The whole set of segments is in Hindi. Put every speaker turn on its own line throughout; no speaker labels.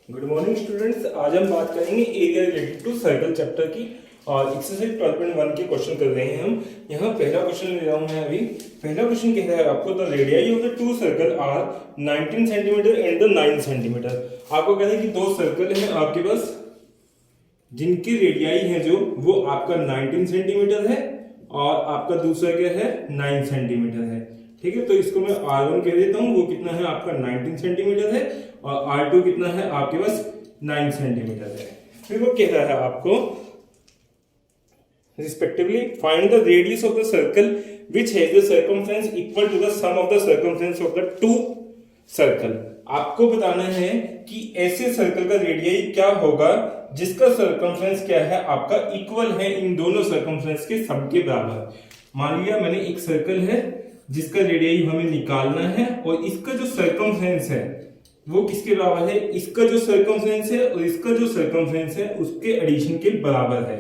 Good morning students. आज हम बात करेंगे area related to circle chapter की और एक्सरसाइज 12.1 के क्वेश्चन कर रहे हैं हम। यहाँ पहला क्वेश्चन ले रहा हूँ मैं अभी। पहला क्वेश्चन कह रहा है आपको the radii of the two circle are 19 centimetre and the 9 centimetre. आपको कह रहे हैं कि दो सर्कल हैं आपके पास जिनकी रेडियाई है जो वो आपका 19 सेंटीमीटर है और आपका दूसरा क्या है 9 सेंटीमीटर है। ठीक है, तो इसको मैं R1 कह देता हूँ, वो कितना है आपका 19 सेंटीमीटर है और R2 कितना है आपके पास 9 सेंटीमीटर है। फिर वो कह रहा है आपको respectively find the radius of the circle which has the circumference equal to the sum of the circumference of the two circle. आपको बताना है कि ऐसे सर्कल का रेडियाई क्या होगा जिसका सर्कमफ्रेंस क्या है आपका इक्वल है इन दोनों सर्कमफ्रेंस के सम के बराबर। मान लिया मैंने एक सर्कल है जिसका रेडियाई हमें निकालना है और इसका जो सर्कमफ्रेंस है वो किसके बराबर है, इसका जो सर्कमफ्रेंस है और इसका जो सर्कमफ्रेंस है उसके एडिशन के बराबर है।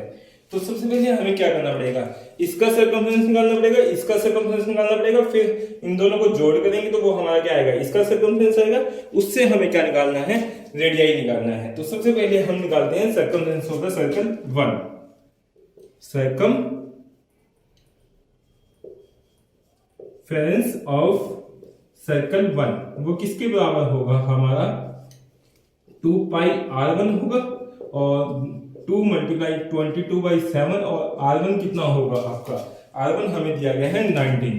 तो सबसे पहले हमें क्या करना पड़ेगा, इसका सर्कमफ्रेंस निकालना पड़ेगा, इसका सर्कमफ्रेंस निकालना पड़ेगा, फिर इन दोनों को जोड़ करेंगे तो वो हमारा क्या आएगा, इसका सर्कमफ्रेंस आएगा, उससे हमें क्या निकालना है, रेडियाई निकालना है। तो सबसे पहले हम निकालते हैं circumference of the circle 1। Circumference of circle 1 वो किसके बराबर होगा, हमारा 2 पाई R1 होगा और 2 मल्टीप्लाई 22/7 और R1 कितना होगा आपका, R1 हमें दिया गया है 19।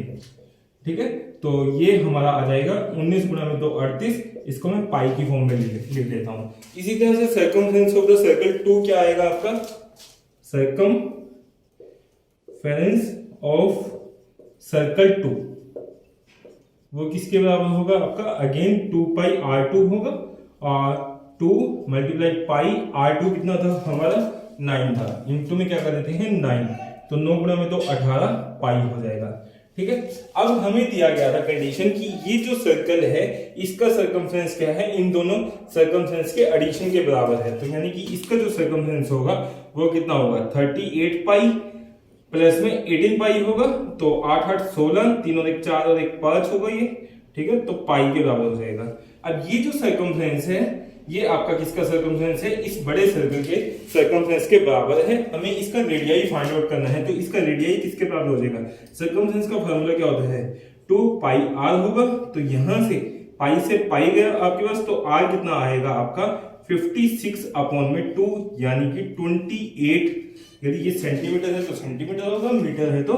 ठीक है, तो ये हमारा आ जाएगा 19 गुणा में 2 38। इसको मैं पाई की फॉर्म में लिख देता हूं। इसी तरह से सर्कमफ्रेंस ऑफ द सर्कल 2 क्या आएगा आपका, सर्कमफ्रेंस ऑफ सर्कल 2 वो किसके बराबर होगा आपका, अगेन 2 पाई R2 होगा और 2 मल्टीप्लाई पाई R2 कितना था हमारा 9 था, इनटू में क्या कर देते हैं 9, तो 9 गुणा में तो 18 पाई हो जाएगा। ठीक है, अब हमें दिया गया था कंडीशन कि ये जो सर्कल है इसका सर्कमफ्रेंस क्या है, इन दोनों सर्कमफ्रेंस के एडिशन के बराबर है। तो यानी कि इसका जो सर्कमफ्रेंस होगा वो कितना होगा 38 पाई प्लस में 18 पाई होगा, तो 8 8 16, 3 और 1 4 और 1 5 होगा ये। ठीक है, तो पाई के बराबर हो जाएगा। अब ये जो सर्कमफ्रेंस है ये आपका किसका सर्कमफ्रेंस है, इस बड़े सर्कल के सर्कमफ्रेंस के बराबर है। हमें इसका रेडियाई फाइंड आउट करना है, तो इसका रेडियाई किसके बराबर हो जाएगा, सर्कमफ्रेंस का फार्मूला क्या होता है 2 पाई R होगा। तो यहां से पाई से पाई गया आपके पास, तो R कितना आएगा आपका 56/2 यानी कि 28। यदि ये सेंटीमीटर है तो सेंटीमीटर होगा, मीटर है तो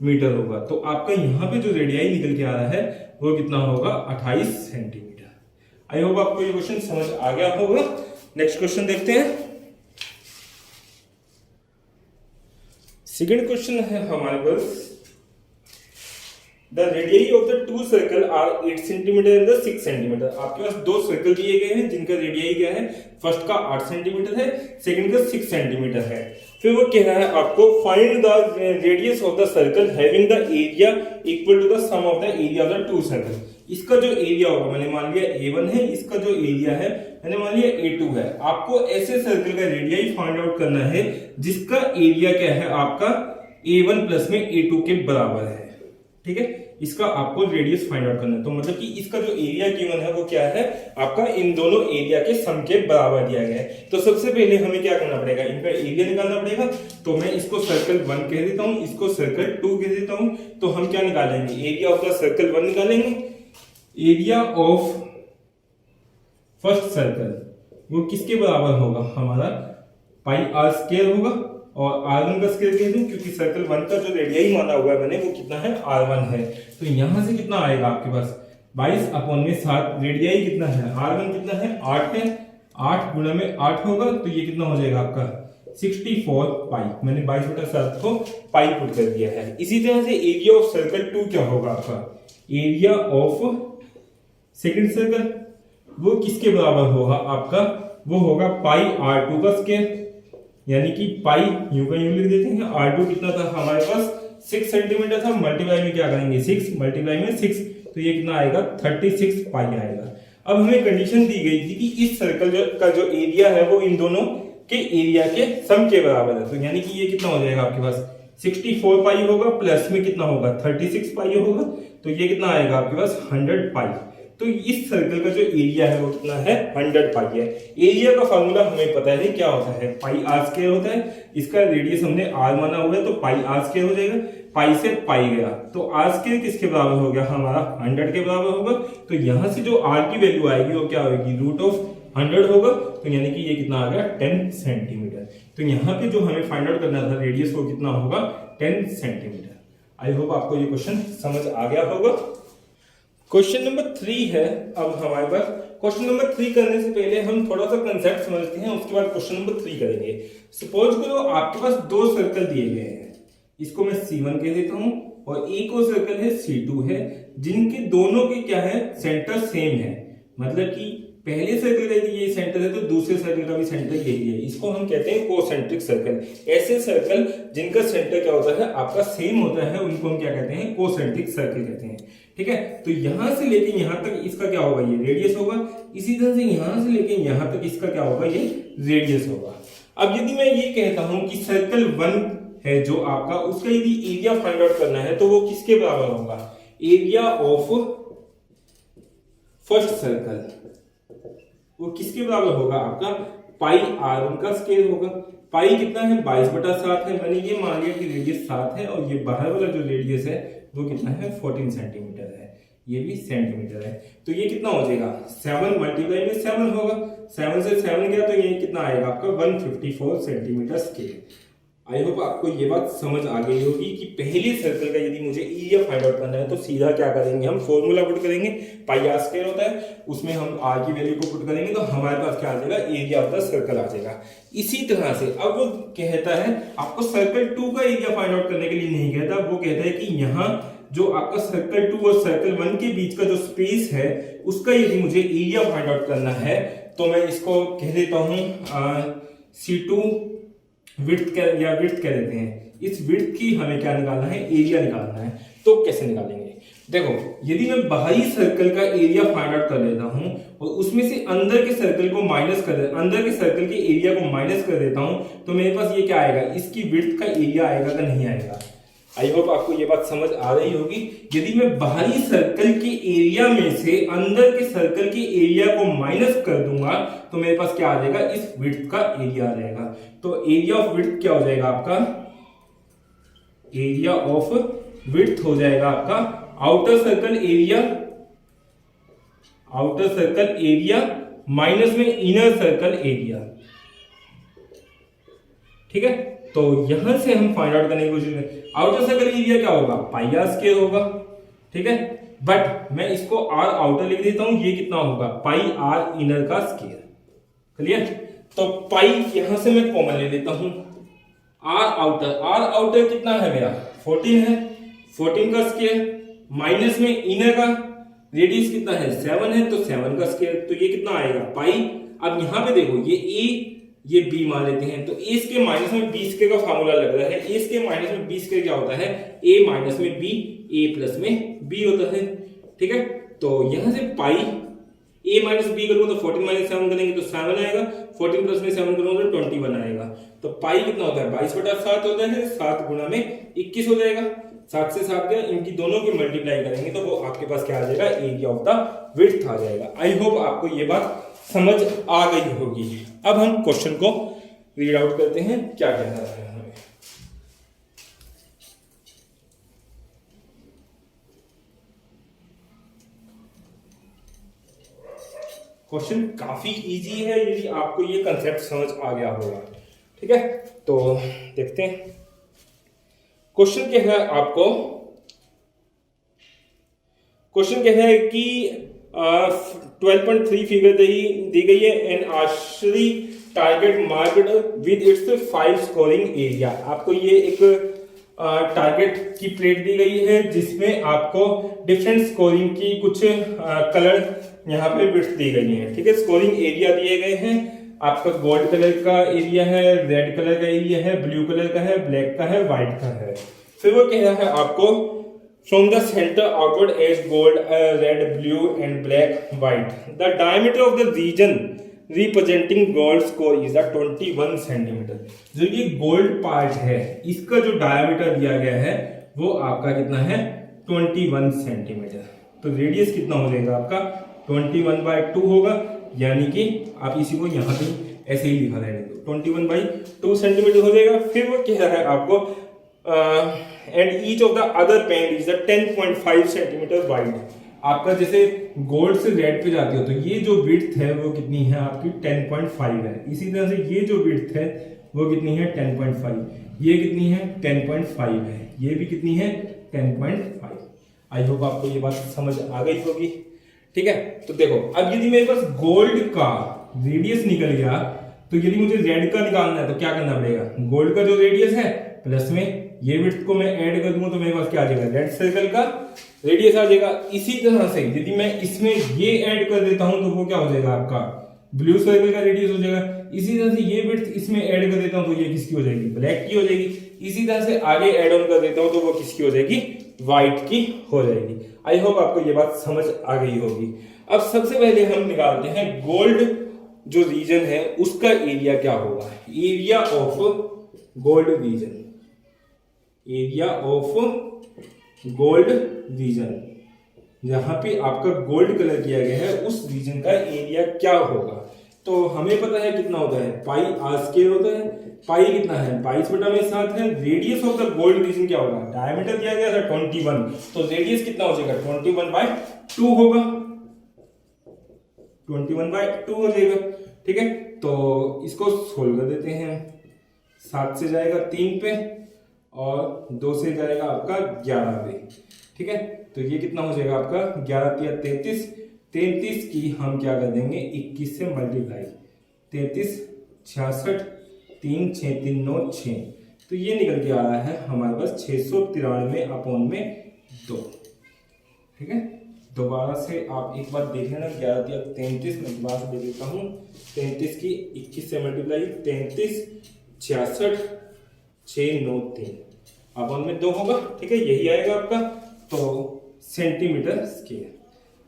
मीटर होगा। तो आपका यहाँ पे जो रेडियाई निकल के आ रहा है वो कितना होगा 28 सेंटीमीटर। आई होप आपको ये क्वेश्चन समझ आ गया होगा। नेक्स्ट क्वेश्चन देखते हैं। सेकंड क्वेश्चन है हमारे पास, the radii of the two circle are 8 centimetre and 6 centimetre. आपके पास दो सर्कल दिए गए हैं जिनका रेडियाई क्या है, फर्स्ट का 8 सेंटीमीटर है, सेकंड का 6 सेंटीमीटर है। फिर वो कह रहा है आपको find the radius of the circle having the area equal to the sum of the area of the two circle. इसका जो एरिया होगा, मैंने मान लिया A1 है, इसका जो एरिया है मैंने मान लिया A2 है। आपको ऐसे सर्कल का रेडियाई फाइंड आउट करना है जिसका एरिया क्या है आपका A1 प्लस में A2 के बराबर है। ठीक है, इसका आपको रेडियस फाइंड आउट करना है। तो मतलब कि इसका जो एरिया गिवन है वो क्या है आपका इन दोनों एरिया के सम के बराबर दिया गया है। तो सबसे पहले हमें क्या करना पड़ेगा, इनका एरिया निकालना पड़ेगा। तो मैं इसको सर्कल 1 कह देता हूं, इसको सर्कल 2 कह देता हूं। तो हम क्या निकालेंगे, एरिया ऑफ द सर्कल 1 निकालेंगे। एरिया ऑफ फर्स्ट सर्कल वो किसके बराबर होगा, हमारा पाई R² होगा और R1 का स्क्वायर कह दूं क्योंकि सर्कल 1 का जो रेडियाई माना हुआ है मैंने वो कितना है R1 है। तो यहां से कितना आएगा आपके पास 22/7। रेडियाई कितना है, R1 कितना है 8 है, 8 गुणा में 8 होगा, तो ये कितना हो जाएगा आपका 64 पाई। मैंने 22/7 को पाई पुट कर दिया है। इसी तरह से एरिया ऑफ सर्कल 2 क्या होगा आपका, एरिया ऑफ सेकंड सर्कल वो किसके बराबर होगा आपका, वो होगा पाई R2 का स्क्वायर, यानी कि पाई यूं का यूं लिख देते हैं। R2 कितना था हमारे पास 6 सेंटीमीटर था, मल्टीप्लाई में क्या करेंगे 6 मल्टीप्लाई में 6, तो ये कितना आएगा 36 पाई आएगा। अब हमें कंडीशन दी गई थी कि इस सर्कल का जो एरिया है वो इन दोनों के एरिया के सम के बराबर है। तो यानी कि ये कितना हो जाएगा आपके पास 64 पाई होगा, प्लस में कितना होगा 36 पाई होगा, तो ये कितना आएगा आपके पास 100 पाई। तो इस सर्कल का जो एरिया है वो कितना है 100 पाई है। एरिया का फॉर्मूला हमें पता है क्या होता है, पाई आर स्क्वायर होता है। इसका रेडियस हमने आर माना हुआ है तो पाई आर स्क्वायर हो जाएगा, पाई से पाई गया तो आर स्क्वायर किसके बराबर हो गया हमारा 100 के बराबर होगा। तो यहां से जो आर की वैल्यू आएगी वो क्या होगी रूट ऑफ 100 होगा, तो यानी कि ये कितना आ गया 10 सेंटीमीटर। तो यहाँ पे जो हमें फाइंड आउट करना था रेडियस वो कितना होगा 10 सेंटीमीटर। आई होप आपको ये क्वेश्चन समझ आ गया होगा। क्वेश्चन नंबर 3 है अब हमारे पास। क्वेश्चन नंबर 3 करने से पहले हम थोड़ा सा कंसेप्ट समझते हैं, उसके बाद क्वेश्चन नंबर 3 करेंगे। सपोज करो आपके पास दो सर्कल दिए गए हैं, इसको मैं C1 कह देता हूं और एक और सर्कल है C2 है, जिनके दोनों के क्या है सेंटर सेम है। मतलब कि पहले सर्कल का यदि ये सेंटर है तो दूसरे सर्कल का भी सेंटर यही है, इसको हम कहते हैं कोसेंट्रिक सर्कल। ऐसे सर्कल जिनका सेंटर क्या होता है आपका सेम होता है उनको हम क्या कहते हैं कोसेंट्रिक सर्कल कहते हैं। ठीक है, तो यहां से लेके यहां तक इसका क्या होगा ये रेडियस होगा, इसी तरह से यहां से लेके यहां तक इसका क्या होगा ये रेडियस होगा। अब यदि मैं ये कहता हूं कि सर्कल 1 है जो आपका, उसका यदि एरिया फाइंड आउट करना है तो वो किसके बराबर होगा, एरिया ऑफ फर्स्ट सर्कल वो किसके बराबर होगा आपका पाई r1 का स्क्वायर होगा। पाई कितना है 22/7 है, मैंने ये मान लिया कि रेडियस 7 है और ये बाहर वाला जो रेडियस है वो कितना है 14 सेंटीमीटर है, ये भी सेंटीमीटर है। तो ये कितना हो जाएगा 7 मल्टीप्लाई में 7 होगा, 7 से 7 गया तो ये कितना आएगा आपका 154 सेंटीमीटर स्क्वायर। आई होप आपको ये बात समझ आ गई होगी कि पहले सर्कल का यदि मुझे एरिया फाइंड आउट करना है तो सीधा क्या करेंगे हम फॉर्मूला पुट करेंगे, पाई आर स्क्वायर होता है, उसमें हम आर की वैल्यू को पुट करेंगे तो हमारे पास क्या आ जाएगा एरिया ऑफ द सर्कल आ जाएगा। इसी तरह से अब वो कहता है आपको सर्कल 2 का एरिया फाइंड आउट करने के लिए नहीं कहता, वो कहता है कि यहाँ जो आपका सर्कल 2 और सर्कल 1 के बीच का जो स्पेस है उसका यदि मुझे एरिया फाइंड आउट करना है तो मैं इसको कह देता हूं C2 विड्थ या विड्थ कह देते हैं। इस विड्थ की हमें क्या निकालना है एरिया निकालना है। तो कैसे निकालेंगे, देखो यदि मैं बाहरी सर्कल का एरिया फाइंड आउट कर लेता हूं और उसमें से अंदर के सर्कल को माइनस कर देता, अंदर के सर्कल के एरिया को माइनस कर देता हूं तो मेरे पास ये क्या आएगा, इसकी विड्थ का एरिया आएगा कि नहीं आएगा। आई होप आपको ये बात समझ आ रही होगी। यदि मैं बाहरी सर्कल के एरिया में से अंदर के सर्कल के एरिया को माइनस कर दूंगा तो मेरे पास क्या आ जाएगा, इस विड्थ का एरिया आ जाएगा। तो एरिया ऑफ विड्थ क्या हो जाएगा आपका, एरिया ऑफ विड्थ हो जाएगा आपका outer circle area, outer circle area minus में इनर सर्कल एरिया। ठीक है, तो यहां से हम फाइंड आउट करने की कोशिश करें आउटर सर्कल एरिया क्या होगा पाई आर स्क्वायर होगा। ठीक है, बट मैं इसको आर आउटर लिख देता हूं, ये कितना होगा पाई आर इनर का स्क्वायर। क्लियर, तो पाई यहां से मैं कॉमन ले लेता हूं, आर आउटर कितना है मेरा 14 है, 14 का स्क्वायर माइनस में इनर का रेडियस कितना है 7 है तो 7 का स्क्वायर, तो ये कितना आएगा पाई। अब यहां पे देखो ये ए ये बी मान लेते हैं तो ए के माइनस में बी स्क्वायर का फार्मूला लग रहा है, ए के माइनस में बी स्क्वायर क्या होता है ए माइनस में बी, ए प्लस में बी होता है। ठीक है, तो यहां से पाई ए माइनस बी करूंगा तो 14 माइनस 7 करेंगे तो 7 आएगा, 14 प्लस में 7 करूंगा तो 21 आएगा। तो पाई कितना होता है 22/7 होता है, 7 गुणा में 21 हो जाएगा, 7 से 7 गया, इनकी दोनों की मल्टीप्लाई करेंगे तो वो आपके पास क्या आ जाएगा एरिया ऑफ द विड्थ आ जाएगा। आई होप आपको ये बात समझ आ गई होगी। अब हम क्वेश्चन को रीड आउट करते हैं क्या कहना है हमें। क्वेश्चन काफी इजी है यदि आपको ये कंसेप्ट समझ आ गया होगा। ठीक है, तो देखते हैं क्वेश्चन क्या है आपको। क्वेश्चन क्या है कि 12.3 फिगर दी गई है an archery target marked with its 5 scoring area. आपको ये एक टारगेट की प्लेट दी गई है जिसमें आपको डिफरेंट स्कोरिंग की कुछ कलर यहाँ पे बिट्स दी गई हैं। ठीक है, स्कोरिंग एरिया दिए गए हैं, आपका गोल्ड कलर का एरिया है, रेड कलर का एरिया है, ब्लू कलर का है, ब्लैक का है, व्हाइट का है। फिर वो कह रहा है आपको from the center outward edge gold, red, blue and black, white. The diameter of the region representing gold score is 21 centimeter. जो ये गोल्ड पार्ट है इसका जो डायमीटर दिया गया है वो आपका कितना है 21 सेंटीमीटर। तो रेडियस कितना हो जाएगा आपका 21/2 होगा, यानी कि आप इसी को यहाँ पे ऐसे ही लिखा रहने दो, 21/2 सेंटीमीटर हो जाएगा। फिर वो कह रहा है आपको and each of the other pen is 10.5 centimetre wide. आपका जैसे गोल्ड से रेड पे जाती हो तो ये जो विड्थ है वो कितनी है आपकी 10.5 है। इसी तरह से ये जो विड्थ है वो कितनी है 10.5, ये कितनी है 10.5 है, ये भी कितनी है 10.5। आई होप आपको ये बात समझ आ गई होगी। ठीक है, तो देखो अब यदि मेरे पास गोल्ड का रेडियस निकल गया तो यदि मुझे रेड का निकालना है तो क्या करना पड़ेगा, गोल्ड का जो रेडियस है प्लस में ये विड्थ को मैं ऐड कर दूंगा तो मेरे पास क्या आ जाएगा, रेड सर्कल का रेडियस आ जाएगा। इसी तरह से यदि मैं इसमें ये ऐड कर देता हूं तो वो क्या हो जाएगा आपका ब्लू सर्कल का रेडियस हो जाएगा। इसी तरह से ये विड्थ इसमें ऐड कर देता हूं तो ये किसकी हो जाएगी, ब्लैक की हो जाएगी। इसी तरह से आगे ऐड ऑन कर देता हूं तो वो किसकी हो जाएगी, व्हाइट की हो जाएगी। आई होप आपको ये बात समझ आ गई होगी। अब सबसे पहले हम निकालते हैं गोल्ड जो रीजन है उसका एरिया क्या होगा, area of gold reason, area of gold reason, जहां पे आपका गोल्ड कलर किया गया है उस रीजन का एरिया क्या होगा। तो हमें पता है कितना होता है, पाई आर स्क्वायर होता है। पाई कितना है 22/7 है। Radius of the gold reason क्या होगा, डायमीटर दिया गया था 21, तो रेडियस कितना हो जाएगा 21/2 होगा, 21/2 हो जाएगा। ठीक है, तो इसको सोल्व कर देते हैं। 7 से जाएगा 3 पे और 2 से जाएगा आपका 11 पे। ठीक है, तो ये कितना हो जाएगा आपका 11 या 33, 33 की हम क्या कर देंगे 21 से मल्टीप्लाई, 33 66 3 6 3 9 6, तो ये निकल के आ रहा है हमारे पास 693/2। ठीक है, दोबारा से आप एक बार देख लेना, 11 या 33 मैं दोबारा से देख लेता हूँ, 33 की 21 से मल्टीप्लाई 33 66 6 9 3 अपॉन में 2 होगा। ठीक है, यही आएगा आपका तो सेंटीमीटर स्क्वायर।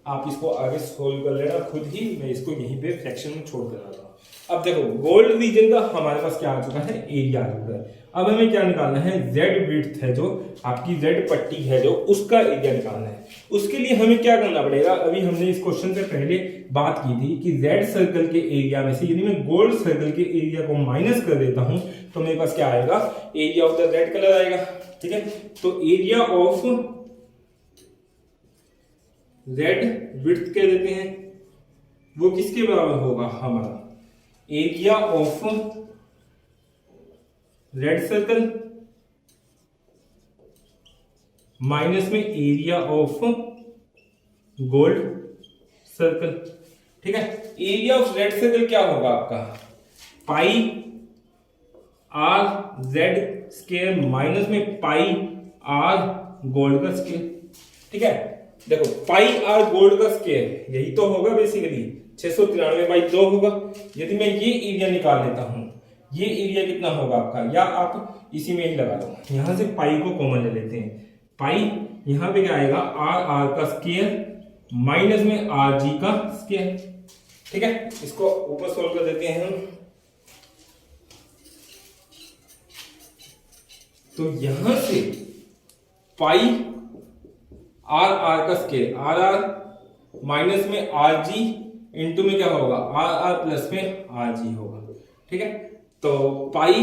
आप इसको आगे सोल्व कर लेना खुद ही, मैं इसको यहीं पे फ्रैक्शन में छोड़ कर आता हूँ। अब देखो गोल्ड रीजन का हमारे पास क्या आ चुका है, एरिया आ चुका है। अब हमें क्या निकालना है, जेड विड्थ है जो आपकी जेड पट्टी है जो उसका एरिया निकालना है। उसके लिए हमें क्या करना पड़ेगा, अभी हमने इस क्वेश्चन से पहले बात की थी कि जेड सर्कल के एरिया में से यदि मैं गोल्ड सर्कल के एरिया को माइनस कर देता हूं तो मेरे पास क्या आएगा, area of the red colour आएगा। ठीक है, तो एरिया ऑफ रेड विड्थ कह देते हैं, वो किसके बराबर होगा, हमारा area of red circle minus में एरिया ऑफ गोल्ड सर्कल। ठीक है, एरिया ऑफ रेड सर्कल क्या होगा आपका, पाई आर जेड स्क्वायर माइनस में पाई आर गोल्ड का स्क्वायर। ठीक है, देखो पाई आर गोल्ड का स्क्वायर यही तो होगा बेसिकली, 693/2 होगा। यदि मैं ये एरिया निकाल लेता हूं, ये एरिया कितना होगा आपका, या आप इसी में ही लगा दो, यहां से पाई को कॉमन ले लेते हैं। पाई यहां पे क्या आएगा, आर आर का स्क्वायर माइनस में आर जी का स्क्वायर। ठीक है, इसको ऊपर सोल्व कर देते हैं हम। तो यहां से पाई आर आर का स्क्वायर, आर आर माइनस में आर जी इंटू में क्या होगा, आर आर प्लस में आर जी होगा। ठीक है, तो पाई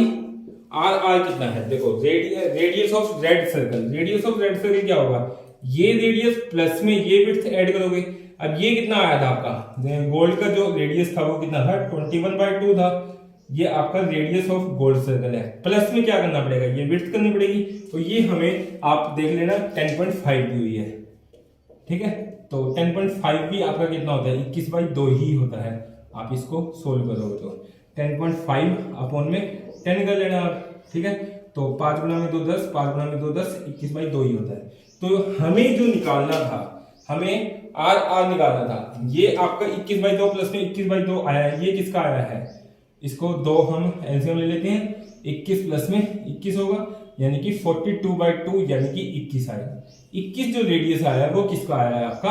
आर आर कितना है, देखो radius of red circle, radius of red circle क्या होगा, ये रेडियस प्लस में ये विड्थ ऐड करोगे। अब ये कितना आया था आपका, गोल्ड का जो रेडियस था वो कितना था 21/2 था, ये आपका रेडियस ऑफ गोल्ड सर्कल है। प्लस में क्या करना पड़ेगा, ये विड्थ करनी पड़ेगी, तो ये हमें आप देख लेना 10.5 दी हुई है। ठीक है, तो 10.5 भी आपका कितना होता है 21/2 ही होता है। आप इसको सोल्व करोगे तो 10.5 अपॉन में 10 कर लेना आप। ठीक है, तो 5 गुना में 2 10, 5 गुना में 2 10, 21/2 ही होता है। तो हमें जो निकालना था, हमें आर आर निकालना था, ये आपका 21/2 प्लस में 21/2 आया है, ये किसका आया है, इसको 2 हम एलसीएम ले लेते हैं, 21 प्लस में 21 होगा, यानी कि 42/2 यानी कि 21 आएगा। 21 जो रेडियस आया है वो किसका आया है, आपका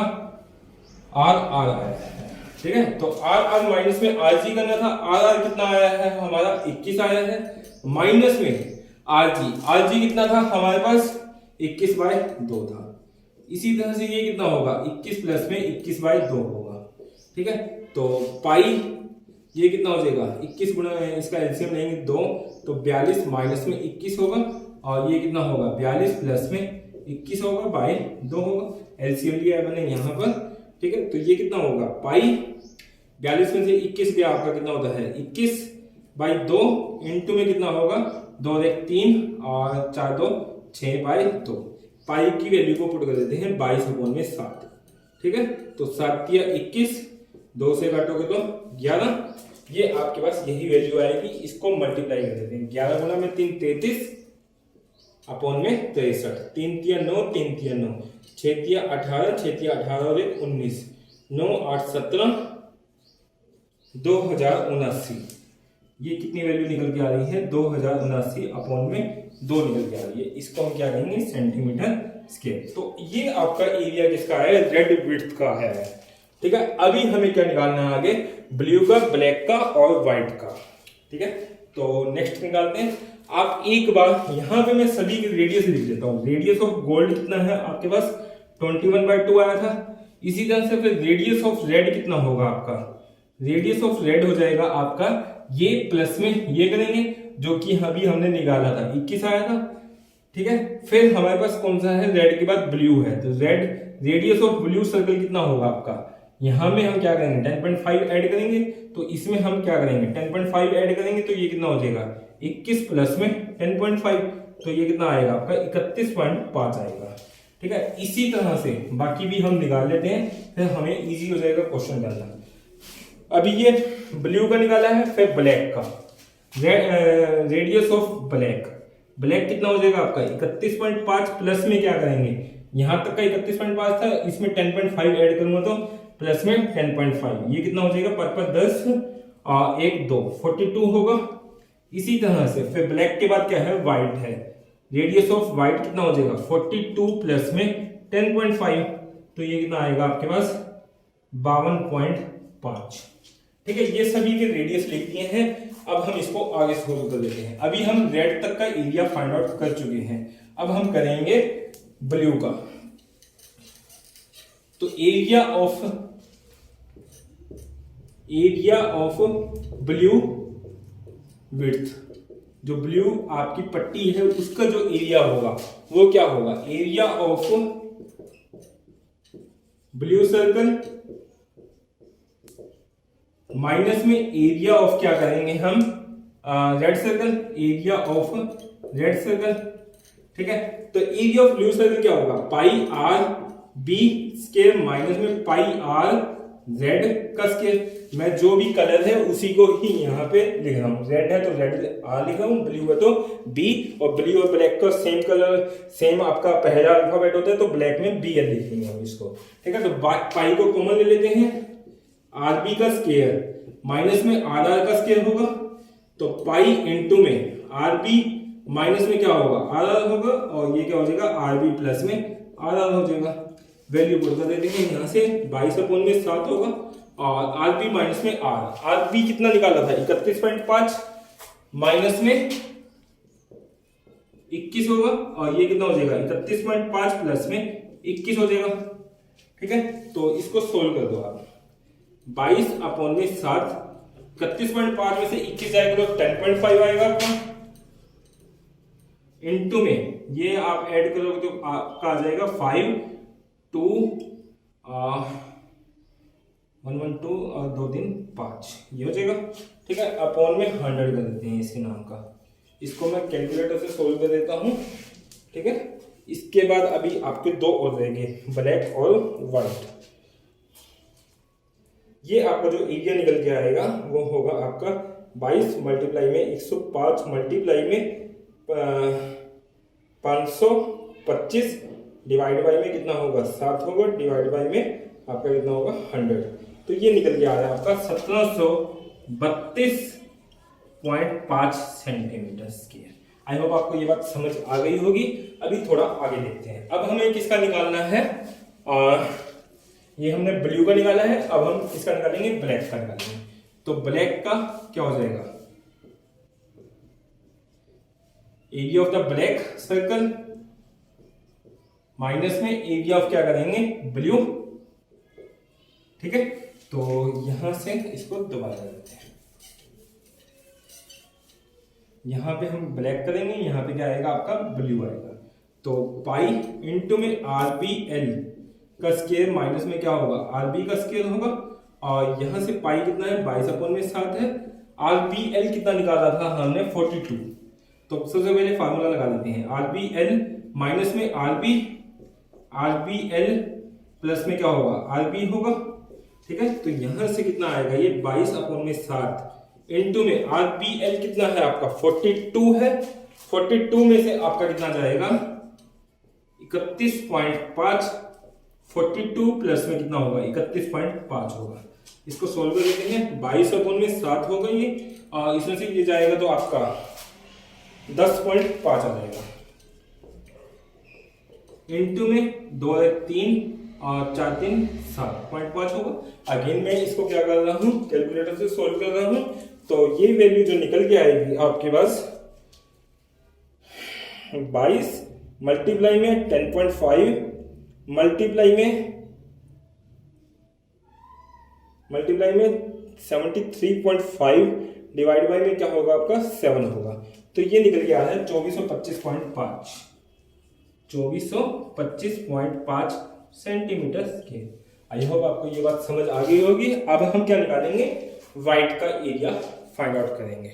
आर आर आया है। ठीक है, तो आर आर माइनस में आर जी करना था, आर आर कितना आया है हमारा 21 आया है, माइनस में आर जी कितना था हमारे पास 21/2 था। इसी तरह से ये कितना होगा 21 प्लस में 21/2 होगा। ठीक है। तो पाई ये कितना हो जाएगा 21 गुणा, इसका एलसीएम लेंगे 2, तो 42 माइनस में 21 होगा, और ये कितना होगा 42 प्लस में 21 होगा बाय 2 होगा, एलसीएम लिया मैंने यहाँ पर, ठीक है। तो ये कितना होगा पाई 42 में से 21 गया आपका कितना होता है 21 बाई 2 इंटू में कितना होगा 2 और 1 3 और 4 2 6 बाई 2। पाई की वैल्यू को पुट कर देते हैं 22/7, ठीक है। तो 7 या 21, 2 से काटोगे तो 11, ये आपके पास यही वैल्यू आएगी। इसको मल्टीप्लाई कर देते हैं, 11 गुना में 3 33 अपॉन में 63, 3 तिया 9, 3 तिया 9, 6 तिया 18, 6 तिया 18 और 1 19, 9 8 17, 2079। ये कितनी वैल्यू निकल के आ रही है 2079 अपॉन में 2 निकल के आ रही है। इसको हम क्या कहेंगे सेंटीमीटर स्क्वायर। तो ये आपका एरिया किसका है रेड विड्थ का है, ठीक है। अभी हमें क्या निकालना है आगे, ब्लू का, ब्लैक का और व्हाइट का, ठीक है। तो नेक्स्ट निकालते हैं। आप एक बार यहाँ पे मैं सभी के रेडियस लिख देता हूँ। रेडियस ऑफ गोल्ड कितना है आपके पास 21/2 आया था। इसी तरह से फिर रेडियस ऑफ रेड कितना होगा आपका, रेडियस ऑफ रेड हो जाएगा आपका ये प्लस में ये करेंगे जो कि अभी हमने निकाला था 21 आया था, ठीक है। फिर हमारे पास कौन सा है रेड के बाद ब्लू है, तो red radius of blue circle कितना होगा आपका, यहां में हम क्या करेंगे 10.5 ऐड करेंगे, तो इसमें हम क्या करेंगे 10.5 ऐड करेंगे, तो ये कितना हो जाएगा 21 प्लस में 10.5, तो ये कितना आएगा आपका 31.5 आएगा, ठीक है। इसी तरह से बाकी भी हम निकाल लेते हैं, फिर हमें इजी हो जाएगा क्वेश्चन करना। अभी ये ब्लू का निकाला है, फिर ब्लैक का, रेडियस ऑफ ब्लैक, ब्लैक कितना हो जाएगा आपका 31.5 प्लस में क्या करेंगे, यहां तक का 31.5 था, इसमें 10.5 ऐड करूंगा तो प्लस में 10.5, ये कितना हो जाएगा 5 10 और 1 2 42 होगा। इसी तरह से फिर ब्लैक के बाद क्या है व्हाइट है, रेडियस ऑफ व्हाइट कितना हो जाएगा 42 प्लस में 10.5, तो ये कितना आएगा आपके पास 52.5, ठीक है। ये सभी के रेडियस लिख दिए हैं। अब हम इसको आगे सोल्व कर लेते हैं। अभी हम रेड तक का एरिया फाइंड आउट कर चुके हैं, अब हम करेंगे ब्लू का। तो एरिया ऑफ ब्लू विड्थ, जो ब्लू आपकी पट्टी है उसका जो एरिया होगा वो क्या होगा, area of blue circle minus में एरिया ऑफ क्या करेंगे हम red circle, area of red circle, ठीक है। तो एरिया ऑफ ब्लू सर्कल क्या होगा पाई आर बी स्क्वायर माइनस में पाई आर जेड का स्क्वायर। मैं जो भी कलर है उसी को ही यहाँ पे लिख रहा हूँ, रेड है तो रेड आर लिख रहा हूँ, ब्लू है तो बी, और ब्लू और ब्लैक का सेम कलर सेम आपका पहला अल्फाबेट होता है तो ब्लैक में बी एल लिखेंगे हम इसको, ठीक है। तो पाई को कॉमन ले लेते हैं, आर बी का स्क्वायर माइनस में आर आर का स्क्वायर होगा, तो पाई इंटू में आर बी माइनस में क्या होगा आर आर होगा, और ये क्या हो जाएगा आर बी प्लस में आर आर हो जाएगा। वैल्यू पुट कर देते हैं यहाँ से 22/7 होगा, और आर बी माइनस में आर बी कितना निकाला था 31.5 माइनस में 21 होगा, और ये कितना हो जाएगा 31.5 प्लस में 21 हो जाएगा, ठीक है। तो इसको सोल्व कर दो आप, 22/7, 31.5 में से 21 जाएगा तो 10.5 आएगा आपका, इनटू में ये आप ऐड करोगे तो आपका आ जाएगा 5 2 1 1 2 और 2 3 5, ये हो जाएगा, ठीक है। अपॉन में 100 कर देते हैं इसके नाम का, इसको मैं कैलकुलेटर से सोल्व कर देता हूं, ठीक है। इसके बाद अभी आपके दो और रहेंगे ब्लैक और व्हाइट। ये आपका जो एरिया निकल के आएगा वो होगा आपका 22 मल्टीप्लाई में 105 मल्टीप्लाई में 525 डिवाइड बाई में कितना होगा 7 होगा, डिवाइड बाई में आपका कितना होगा 100, तो ये निकल के आ रहा है आपका 1732.5 सेंटीमीटर स्क्वायर। आई होप आपको ये बात समझ आ गई होगी। अभी थोड़ा आगे देखते हैं। अब हमें किसका निकालना है, ये हमने ब्लू का निकाला है, अब हम किसका निकालेंगे ब्लैक का निकालेंगे। तो ब्लैक का क्या हो जाएगा, area of the black circle minus में एरिया ऑफ क्या करेंगे ब्लू, ठीक है। तो यहां से इसको दोबारा कर देते हैं। यहां पे हम ब्लैक करेंगे, यहां पे क्या आएगा आपका ब्लू आएगा। तो पाई इंटू में आर बी एल का स्क्वायर माइनस में क्या होगा आर बी का स्क्वायर होगा, और यहां से पाई कितना है 22/7 है। आर बी एल कितना निकाला था हमने 42। तो सबसे पहले फार्मूला लगा लेते हैं, आर बी एल माइनस में आर बी एल प्लस में क्या होगा आर बी होगा, ठीक है। तो यहां से कितना आएगा ये 22/7 इंटू में आर बी एल कितना है आपका 42 है। 42 में से आपका कितना जाएगा 31.5। 42 प्लस में कितना होगा 31.5 होगा। इसको सोल्व कर देते हैं, 22/7 होगा ये, और इसमें से ये जाएगा तो आपका 10.5 आ जाएगा। इंटू में 2 3 और 4 3 7.5 होगा। अगेन मैं इसको क्या कर रहा हूँ कैलकुलेटर से सोल्व कर रहा हूँ। तो ये वैल्यू जो निकल के आएगी आपके पास 22 मल्टीप्लाई में 10.5 मल्टीप्लाई में 73.5 डिवाइड बाई में क्या होगा आपका 7 होगा। तो ये निकल के आ रहा है 2425.5 2425.5 सेंटीमीटर स्क्वायर। आई होप आपको ये बात समझ आ गई होगी। अब हम क्या निकालेंगे वाइट का एरिया फाइंड आउट करेंगे।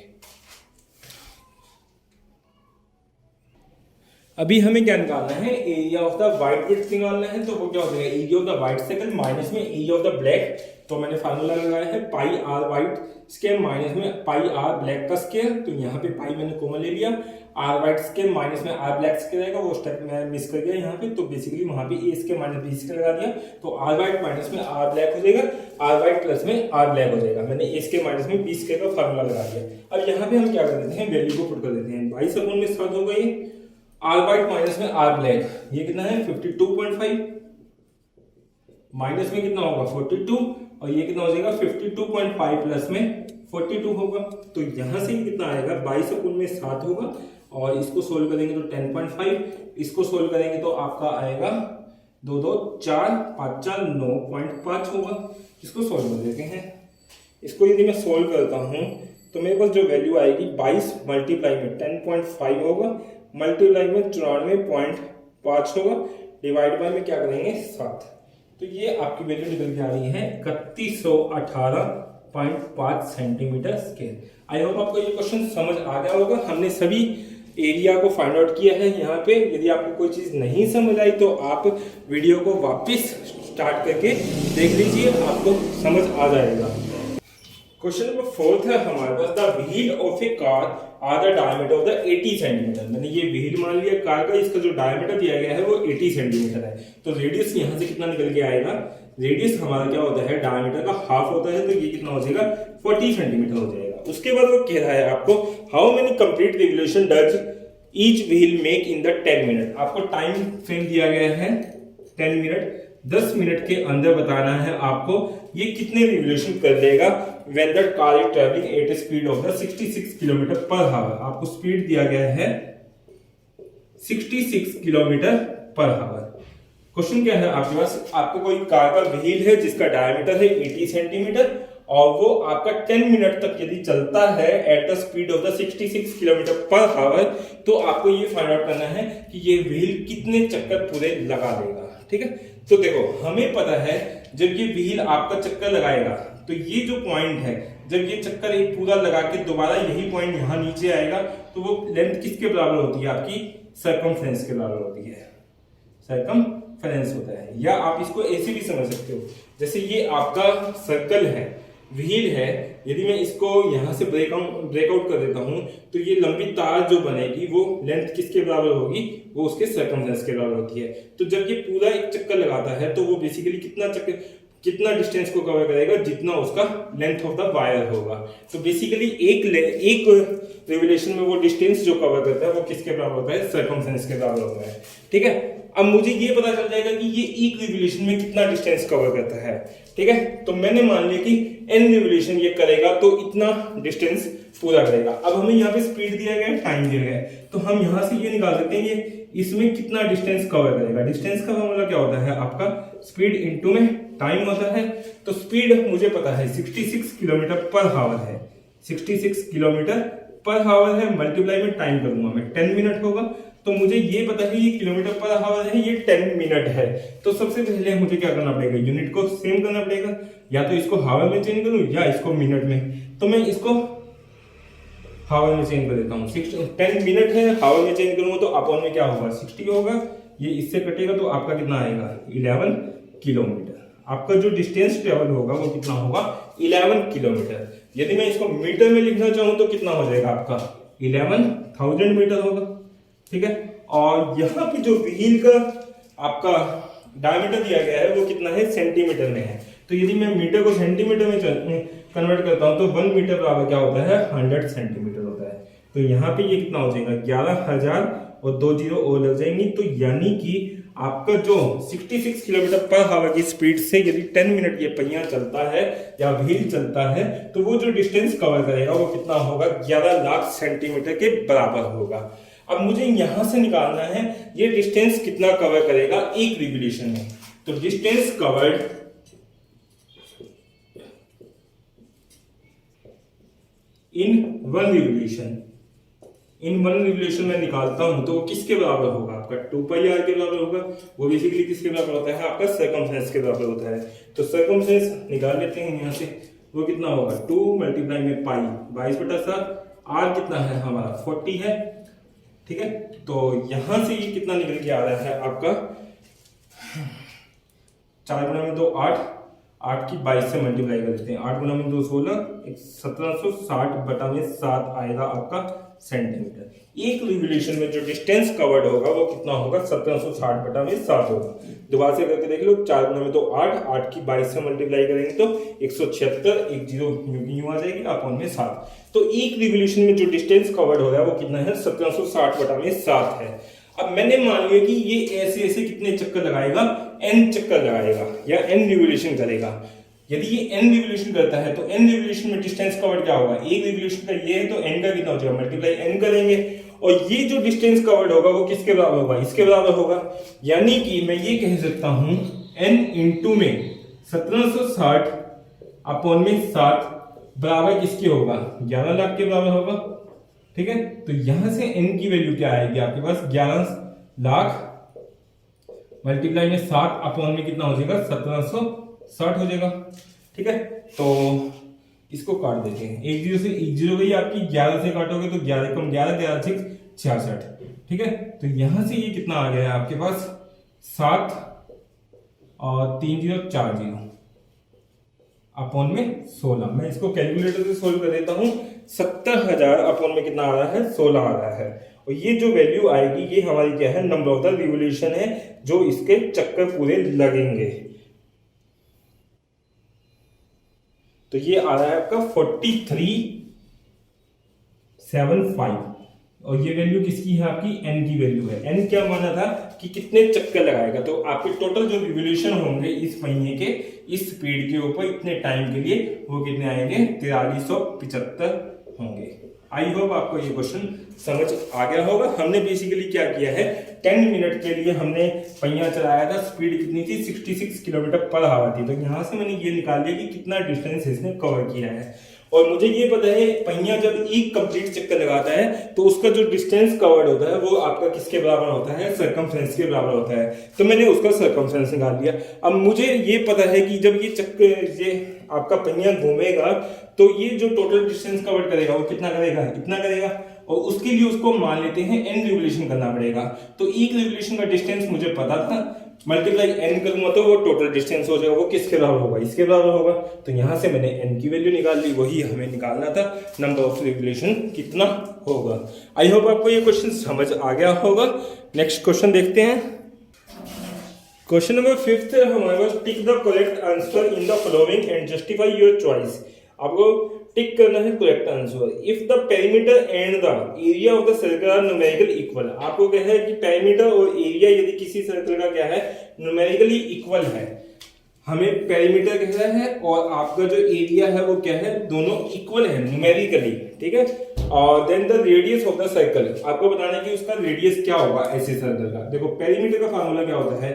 अभी हमें क्या निकालना है area of the white width निकालना है। तो वो क्या हो जाएगा area of the white circle minus में एरिया ऑफ द ब्लैक। तो मैंने फार्मूला लगाया है पाई आर व्हाइट स्क्वायर माइनस में पाई आर ब्लैक का स्क्वायर। तो यहाँ पे पाई मैंने कॉमन ले लिया, आर व्हाइट स्क्वायर माइनस में आर ब्लैक स्क्वायर आएगा, वो स्टेप मैं मिस कर गया यहाँ पे। तो बेसिकली वहां पे ए स्क्वायर माइनस बी स्क्वायर लगा दिया। तो आर व्हाइट माइनस में आर ब्लैक हो जाएगा, आर व्हाइट प्लस में आर ब्लैक हो जाएगा। मैंने ए स्क्वायर माइनस में बी स्क्वायर का फार्मूला लगा दिया। अब यहाँ पे हम क्या कर देते हैं वैल्यू को पुट कर देते हैं। 22/7 होगा ये, आर व्हाइट माइनस में आर ब्लैक ये कितना है 52.5 माइनस में कितना होगा 42, और ये कितना हो जाएगा 52.5 प्लस में 42 होगा। तो यहां से कितना आएगा 22/7 होगा, और इसको सोल्व करेंगे तो 10.5, इसको सोल्व करेंगे तो आपका आएगा 2 2 4 5 4 9.5 होगा। इसको सोल्व कर देते हैं। इसको यदि मैं सोल्व करता हूं तो मेरे पास जो वैल्यू आएगी 22 मल्टीप्लाई में 10.5 होगा, मल्टीप्लाई में 94.5 होगा, डिवाइड बाय में क्या करेंगे 7। तो ये आपकी वैल्यू निकल के आ रही है 3118.5 सेंटीमीटर स्क्वायर। आई होप आपको ये क्वेश्चन समझ आ गया होगा। हमने सभी एरिया को फाइंड आउट किया है यहाँ पे। यदि आपको कोई चीज नहीं समझ आई तो आप वीडियो को वापस स्टार्ट करके देख लीजिए, आपको समझ आ जाएगा। क्वेश्चन नंबर 4 है हमारे पास, the wheel of a car are the diameter of the 80 centimetre. मैंने ये व्हील मान लिया कार का, इसका जो डायमीटर दिया गया है वो 80 सेंटीमीटर है। तो रेडियस यहाँ से कितना निकल के आएगा, रेडियस हमारा क्या होता है डायमीटर का हाफ होता है, तो ये कितना हो जाएगा 40 सेंटीमीटर हो जाएगा। उसके बाद वो कह रहा है आपको how many complete revolution does each wheel make in the 10 minute. आपको टाइम फ्रेम दिया गया है 10 मिनट, 10 मिनट के अंदर बताना है आपको ये कितने रिवोल्यूशन कर लेगा when the car is traveling at a speed of the 66 kilometre per hour. आपको स्पीड दिया गया है 66 किलोमीटर पर आवर। क्वेश्चन क्या है आपके पास, आपको कोई कार का व्हील है जिसका डायमीटर है 80 सेंटीमीटर और वो आपका 10 मिनट तक यदि चलता है at the speed of the 66 kilometre per hour, तो आपको ये फाइंड आउट करना है कि ये व्हील कितने चक्कर पूरे लगा देगा। ठीक है, तो देखो हमें पता है जब ये व्हील आपका चक्कर लगाएगा तो ये जो पॉइंट है, जब ये चक्कर एक पूरा लगा के दोबारा यही पॉइंट यहाँ नीचे आएगा तो वो लेंथ किसके बराबर होती है, आपकी सर्कमफ्रेंस के बराबर होती है। सर्कमफ्रेंस होता है, या आप इसको ऐसे भी समझ सकते हो, जैसे ये आपका सर्कल है, व्हील है, यदि मैं इसको यहां से ब्रेकआउट कर देता हूं तो ये लंबी तार जो बनेगी वो लेंथ किसके बराबर होगी, वो उसके सर्कमफ्रेंस के बराबर होती है। तो जब ये पूरा एक चक्कर लगाता है तो वो बेसिकली कितना डिस्टेंस को कवर करेगा, जितना उसका लेंथ ऑफ द वायर होगा। तो बेसिकली एक रिवोल्यूशन में वो डिस्टेंस जो कवर करता है वो किसके बराबर होता है, सर्कमफ्रेंस के बराबर होता है। ठीक है, अब मुझे ये पता चल जाएगा कि ये एक रिवोल्यूशन में कितना डिस्टेंस कवर करता है। ठीक है, तो मैंने मान लिया कि n रिवोल्यूशन ये करेगा तो इतना डिस्टेंस पूरा करेगा। अब हमें यहाँ पे स्पीड दिया गया है, टाइम दिया गया है, तो हम यहाँ से ये निकाल सकते हैं ये इसमें कितना डिस्टेंस कवर करेगा। डिस्टेंस का फॉर्मूला क्या होता है आपका, स्पीड इंटू में टाइम होता है, तो स्पीड मुझे पता है 66 किलोमीटर पर हावर है, 66 किलोमीटर पर हावर है, मल्टीप्लाई में टाइम करूंगा मैं 10 मिनट होगा, तो मुझे ये पता है ये किलोमीटर पर हावर है, ये 10 मिनट है। तो सबसे पहले मुझे क्या करना पड़ेगा, यूनिट को सेम करना पड़ेगा, या तो इसको हावर में चेंज करूं या इसको मिनट में। तो मैं इसको हावर में चेंज कर देता हूँ, 10 मिनट है, हावर में चेंज करूंगा तो अपॉन में क्या होगा 60 होगा, ये इससे कटेगा तो आपका कितना आएगा 11 किलोमीटर। आपका जो डिस्टेंस ट्रेवल होगा वो कितना होगा 11 किलोमीटर। यदि मैं इसको मीटर में लिखना चाहूँ तो कितना हो जाएगा आपका 11,000 मीटर होगा, ठीक है। और यहाँ पे जो व्हील का आपका डायमीटर दिया गया है वो कितना है सेंटीमीटर में है, तो यदि मैं मीटर को सेंटीमीटर में कन्वर्ट करता हूँ तो 1 मीटर बराबर क्या होता है 100 सेंटीमीटर होता है। तो यहाँ पे ये कितना हो जाएगा 11,000 और 2 जीरो और लग जाएंगी, तो यानी कि आपका जो 66 किलोमीटर पर हावर की स्पीड से यदि 10 मिनट ये पहिया चलता है या व्हील चलता है तो वो जो डिस्टेंस कवर करेगा वो कितना होगा 11 लाख सेंटीमीटर के बराबर होगा। अब मुझे यहां से निकालना है ये डिस्टेंस कितना कवर करेगा एक रिवोल्यूशन में। तो distance covered in one revolution, in one revolution में निकालता हूं तो वो किसके बराबर होगा आपका 2πr के बराबर होगा। वो बेसिकली किसके बराबर होता है आपका सर्कमफ्रेंस के बराबर होता है। तो सर्कमफ्रेंस निकाल लेते हैं यहां से, वो कितना होगा 2 मल्टीप्लाई में पाई 22/7, r कितना है हमारा 40 है, ठीक है। तो यहां से ये कितना निकल के आ रहा है आपका 4 गुना में 2 8 की 22 से मल्टीप्लाई कर देते हैं, 8 गुना में 2 16, 1760/7 आएगा आपका सेंटीमीटर। एक रिवोल्यूशन में जो डिस्टेंस कवर्ड होगा वो कितना होगा 1760/7 होगा। दोबारा से करके देख लो, 4 गुना में 2 8 की 22 से मल्टीप्लाई करेंगे तो 176, 1 जीरो यूं आ जाएगी अपॉन में 7। तो एक रिवोल्यूशन में जो डिस्टेंस कवर्ड हो रहा है वो कितना है 1760/7 है। अब मैंने मान लिया कि ये ऐसे ऐसे कितने चक्कर लगाएगा n चक्कर लगाएगा या n रिवोल्यूशन करेगा। यदि ये n रिवोल्यूशन करता है तो n रिवोल्यूशन में डिस्टेंस कवर्ड क्या होगा, एक रिवोल्यूशन का ये है तो n का कितना हो जाएगा मल्टीप्लाई n करेंगे, और ये जो डिस्टेंस कवर्ड होगा वो किसके बराबर होगा इसके बराबर होगा। यानी कि मैं ये कह सकता हूं n इंटू में 1760 अपॉन में 7 बराबर किसके होगा 11 लाख के बराबर होगा, ठीक है। तो यहां से n की वैल्यू क्या आएगी आपके पास 11 लाख मल्टीप्लाई में 7 अपॉन में कितना हो जाएगा 1760 हो जाएगा, ठीक है। तो इसको काट देते हैं, 1 जीरो से 1 जीरो गई आपकी, 11 से काटोगे तो 11 कम 11 11 से 66, ठीक है। तो यहां से ये कितना आ गया है आपके पास 7 और 3 जीरो 4 जीरो अपॉन में 16। मैं इसको कैलकुलेटर से सोल्व कर देता हूं, 70,000 अपॉन में कितना आ रहा है 16 आ रहा है, और ये जो वैल्यू आएगी ये हमारी क्या है नंबर ऑफ द रिवोल्यूशन है जो इसके चक्कर पूरे लगेंगे। तो ये आ रहा है आपका 4375, और ये वैल्यू किसकी है आपकी n की वैल्यू है। n क्या माना था कि कितने चक्कर लगाएगा, तो आपके टोटल जो रिवोल्यूशन होंगे इस पहिए के इस स्पीड के ऊपर इतने टाइम के लिए वो कितने आएंगे 4375 होंगे। आई होप आपको ये क्वेश्चन समझ आ गया होगा। हमने बेसिकली क्या किया है 10 मिनट के लिए हमने पहिया चलाया था, स्पीड कितनी थी 66 किलोमीटर पर आवर थी। तो यहां से मैंने ये निकाल लिया कि कितना डिस्टेंस इसने कवर किया है, और मुझे ये पता है पहिया जब एक कंप्लीट चक्कर लगाता है तो उसका जो डिस्टेंस कवर्ड होता है वो आपका किसके बराबर होता है सर्कमफ्रेंस के बराबर होता है। तो मैंने उसका सर्कमफ्रेंस निकाल लिया। अब मुझे ये पता है कि जब ये चक्कर ये आपका पहिया घूमेगा तो ये जो टोटल डिस्टेंस कवर करेगा वो कितना करेगा इतना करेगा, और उसके लिए उसको मान लेते हैं n रिवोल्यूशन करना पड़ेगा। तो एक रिवोल्यूशन का डिस्टेंस मुझे पता था, मल्टीप्लाई n करूंगा तो वो टोटल डिस्टेंस हो जाएगा, वो किसके बराबर होगा इसके बराबर होगा। तो यहां से मैंने n की वैल्यू निकाल ली, वही हमें निकालना था नंबर ऑफ रिवोल्यूशन कितना होगा। आई होप आपको ये क्वेश्चन समझ आ गया होगा। नेक्स्ट क्वेश्चन देखते हैं। क्वेश्चन नंबर 5 हमारे पास tick the correct answer in the following and justify your choice. आपको टिक करना है correct answer. If the perimeter and the area of the circle are numerical equal. आपको क्या है कि पेरीमीटर और एरिया यदि किसी सर्कल का क्या है न्यूमेरिकली इक्वल है, हमें पेरीमीटर कह रहा है और आपका जो एरिया है वो क्या है दोनों इक्वल है न्यूमेरिकली, ठीक है। और then the radius of the circle, आपको बताना है कि उसका रेडियस क्या होगा ऐसे सर्कल का। देखो पेरीमीटर का फार्मूला क्या होता है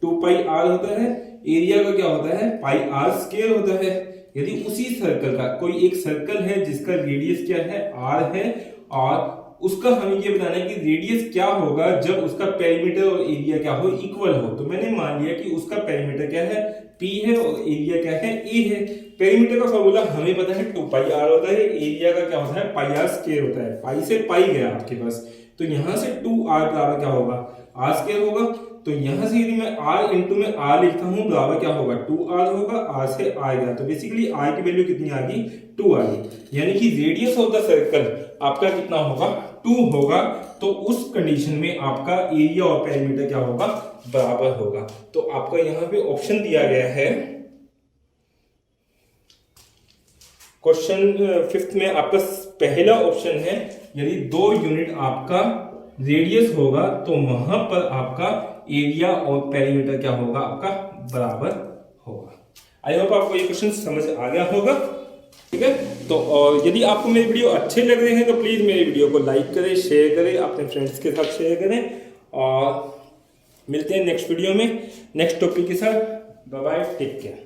2 पाई आर होता है, एरिया का क्या होता है पाई आर स्क्वायर होता है। यदि उसी सर्कल का कोई एक सर्कल है जिसका रेडियस क्या है आर है, और उसका हमें ये बताना है कि रेडियस क्या होगा जब उसका पेरीमीटर और एरिया क्या हो इक्वल हो। तो मैंने मान लिया कि उसका पेरीमीटर क्या है P है और एरिया क्या है A है। पेरीमीटर का फॉर्मूला हमें पता है 2 पाई आर होता है, एरिया का क्या होता है पाई आर स्क्वायर होता है। पाई से पाई गया आपके पास, तो यहां से 2r बराबर क्या होगा आर स्क्वायर होगा। तो यहां से यदि मैं r इंटू में r लिखता हूं बराबर क्या होगा 2r होगा, r से आ गया तो बेसिकली r की वैल्यू कितनी आ गई 2 आ गई। यानी कि रेडियस ऑफ द सर्कल आपका कितना होगा 2 होगा। तो उस कंडीशन में आपका एरिया और पेरीमीटर क्या होगा बराबर होगा। तो आपका यहां पे ऑप्शन दिया गया है क्वेश्चन 5 में आपका पहला ऑप्शन है यदि 2 यूनिट आपका रेडियस होगा तो वहां पर आपका एरिया और पेरीमीटर क्या होगा आपका बराबर होगा। आई होप आपको ये क्वेश्चन समझ आ गया होगा। ठीक है, तो और यदि आपको मेरे वीडियो अच्छे लग रहे हैं तो प्लीज मेरे वीडियो को लाइक करें, शेयर करें, अपने फ्रेंड्स के साथ शेयर करें, और मिलते हैं नेक्स्ट वीडियो में नेक्स्ट टॉपिक के साथ। Bye bye, take care.